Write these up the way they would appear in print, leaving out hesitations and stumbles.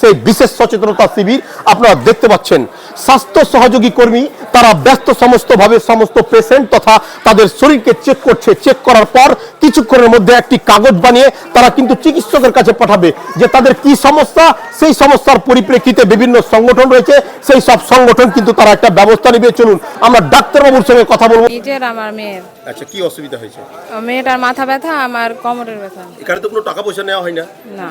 সেই বিশেষ সচেতনতা শিবির আপনারা দেখতে পাচ্ছেন। স্বাস্থ্য সহযোগী কর্মী তারা ব্যস্ত সমস্তভাবে সমস্ত পেশেন্ট তথা তাদের শরীরকে চেক করছে। চেক করার পর কিছুক্ষণের মধ্যে একটি কাগজ বানিয়ে তারা কিন্তু চিকিৎসকের কাছে পাঠাবে যে তাদের কি সমস্যা। সেই সমস্যার পরিপ্রেক্ষিতে বিভিন্ন সংগঠন রয়েছে, সেই সব সংগঠন কিন্তু তারা একটা ব্যবস্থা নেবে। চলুন আমরা ডাক্তারবাবুর সঙ্গে কথা বলবো। আমার মেয়ের আচ্ছা, কি অসুবিধা হয়েছে? মেয়েটার মাথা ব্যথা, আমার কোমরের ব্যথা। এখানে তো কোনো টাকা পয়সা নেওয়া হয় না? না।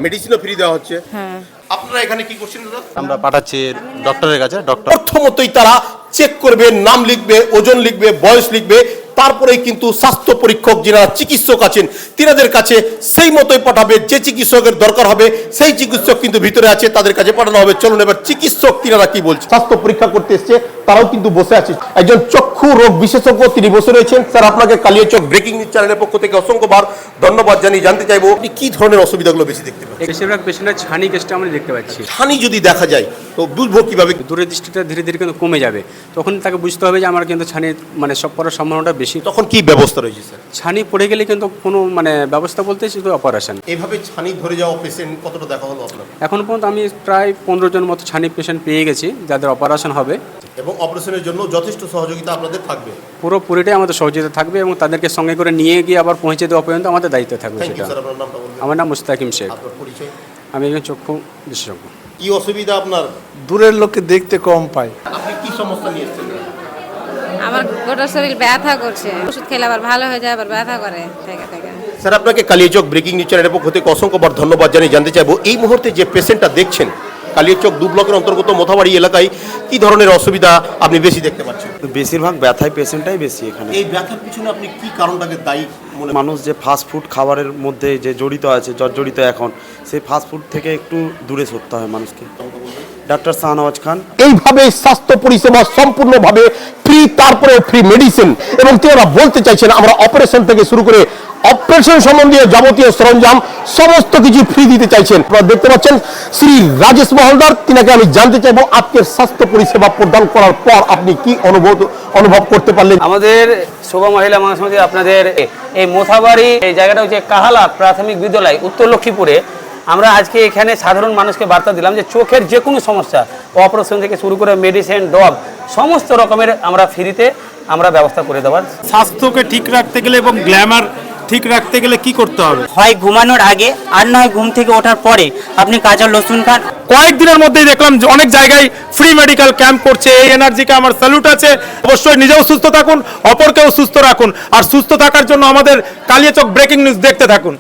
মেডিসিনও ফ্রি দেওয়া হচ্ছে? হ্যাঁ। আপনারা এখানে কি করছেন দাদা? আমরা পাঠাচ্ছি ডক্টরের কাছে। ডক্টর প্রথমতই তারা চেক করবে, নাম লিখবে, ওজন লিখবে, বয়স লিখবে, তারপরেই কিন্তু স্বাস্থ্য পরীক্ষক যারা চিকিৎসক আছেন তিনাদের কাছে সেই মতোই পাঠাবে। যে চিকিৎসকের দরকার হবে সেই চিকিৎসক কিন্তু ভিতরে আছে, তাদের কাছে পাঠানো হবে। চলুন এবার চিকিৎসক তিনারা কি বলছে। স্বাস্থ্য পরীক্ষা করতে এসছে তারাও কিন্তু বসে আছে। একজন চক্ষু রোগ বিশেষজ্ঞ তিনি বসে রয়েছেন। স্যার, আপনাকে কালিয়াচক ব্রেকিং নিউজ চ্যানেলের পক্ষ থেকে অসংখ্যবার ধন্যবাদ জানিয়ে জানতে চাইবো আপনি কি ধরনের অসুবিধাগুলো বেশি দেখতে পাচ্ছেন? বেশিরভাগ পেশেন্টের ছানি কেসটা আমরা দেখতে পাচ্ছি। ছানি যদি দেখা যায় তো বুঝবো কিভাবে? দূরের দৃষ্টিটা ধীরে ধীরে কিন্তু কমে যাবে, তখন তাকে বুঝতে হবে যে আমার কিন্তু ছানি মানে সব পড়ার সম্ভাবনাটা বেশি। তখন কি ব্যবস্থা রয়েছে স্যার? ছানি পড়ে গেলে কিন্তু কোনো মানে ব্যবস্থা বলতে শুধু অপারেশন। এইভাবে ছানি ধরে যাওয়া পেশেন্ট কতটা দেখা হলো আপনার? এখন পর্যন্ত আমি প্রায় 15 জন মতো ছানি পেশেন্ট পেয়ে গেছি যাদের অপারেশন হবে, এবং অপারেশনের জন্য যথেষ্ট সহযোগিতা আপনাদের থাকবে। পুরোপুরিটাই আমাদের সহযোগিতা থাকবে এবং তাদেরকে সঙ্গে করে নিয়ে গিয়ে আবার পৌঁছে দেওয়া পর্যন্ত আমাদের দায়িত্ব থাকবে থ্যাংক ইউ সেটা। স্যার, আপনার নামটা বলবেন? আমার নাম মুস্তাকিম শেখ। আপনার পরিচয়? আমি একজন চক্ষু বিশেষজ্ঞ। কি অসুবিধা আপনার? দূরের লোককে দেখতে কম পায়। আপনি কি সমস্যা নিয়ে এসেছেন? আমার গোটা শরীর ব্যথা করছে, ওষুধ খেলে আবার ভালো হয়ে যায়, আবার ব্যথা করে থেকে থেকে। স্যার, আপনাকে কালিয়াচক ব্রেকিং নিউজ চ্যানেলের পক্ষ থেকে অসংখ্যবার ধন্যবাদ জানিয়ে জানতে চাইবো এই মুহূর্তে যে পেশেন্টটা দেখছেন কালিয়াচক 2 ব্লকের অন্তর্গত মোথাবাড়ি এলাকায় কি ধরনের অসুবিধা আপনি বেশি দেখতে পাচ্ছেন? বেশিরভাগ ব্যথায় পেশেন্টটাই বেশি এখানে। এই ব্যথার পিছনে আপনি কি কারণটাকে দায়ী মনে? মানুষ যে ফাস্ট ফুড খাবারের মধ্যে যে জড়িত আছে, জর্জরিত এখন, সেই ফাস্ট ফুড থেকে একটু দূরে সরতে হয় মানুষকে। ডাক্তার শাহনওয়াজ খান। এইভাবে স্বাস্থ্য পরিষেবা সম্পূর্ণভাবে ফ্রি, তারপরে ফ্রি মেডিসিন, এবং তারা বলতে চাইছেন আমরা অপারেশন থেকে শুরু করে অপারেশন সম্বন্ধীয় যাবতীয় সরঞ্জাম সমস্ত কিছু ফ্রি দিতে চাইছেন। আপনারা দেখতে পাচ্ছেন শ্রী রাজেশ মহলদার, তিনাকে আমি জানতে চাইবো আজকের স্বাস্থ্য পরিষেবা প্রদান করার পর আপনি কি অনুভব করতে পারলেন? আমাদের শোভা মহিলা মহাসমিতি আপনাদের এই মোথাবাড়ি এই জায়গাটা হচ্ছে কাহালা প্রাথমিক বিদ্যালয় উত্তর লক্ষ্মীপুরে। আমরা আজকে এখানে সাধারণ মানুষকে বার্তা দিলাম যে চোখের যে কোনো সমস্যা, অপারেশন থেকে শুরু করে মেডিসিন, ডব, সমস্ত রকমের আমরা ফ্রিতে আমরা ব্যবস্থা করে দেওয়ার। স্বাস্থ্যকে ঠিক রাখতে গেলে এবং গ্ল্যামার ঠিক রাখতে গেলে কি করতে হবে? হয় ঘুমানোর আগে, আর নয় ঘুম থেকে ওঠার পরে আপনি কাঁচা রসুন খান। কয়েকদিনের মধ্যেই দেখলাম যে অনেক জায়গায় ফ্রি মেডিকেল ক্যাম্প করছে। এই এনার্জিকে আমার স্যালুট আছে। অবশ্যই নিজেও সুস্থ থাকুন, অপরকেও সুস্থ রাখুন, আর সুস্থ থাকার জন্য আমাদের কালিয়াচক ব্রেকিং নিউজ দেখতে থাকুন।